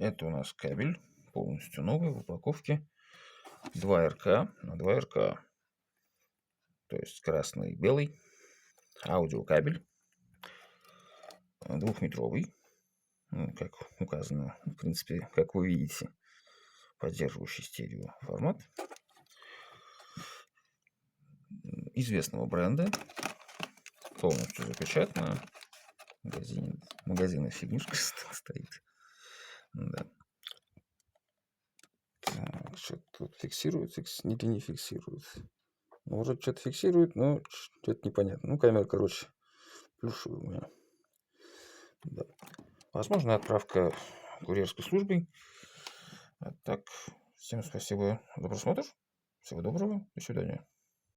Это у нас кабель, полностью новый, в упаковке. 2 РК на 2 РК. То есть красный и белый. Аудиокабель. 2-метровый. Ну, как указано, в принципе, как вы видите, поддерживающий стерео формат. Известного бренда. Полностью запечатано. Магазинная фигнюшка стоит. Да. Так, что-то тут фиксирует или не фиксирует. Ну, вроде что-то фиксирует, но что-то непонятно. Ну, камера, короче, плюшевая у меня. Да. Возможно, отправка курьерской службой. А так, всем спасибо за просмотр. Всего доброго. До свидания.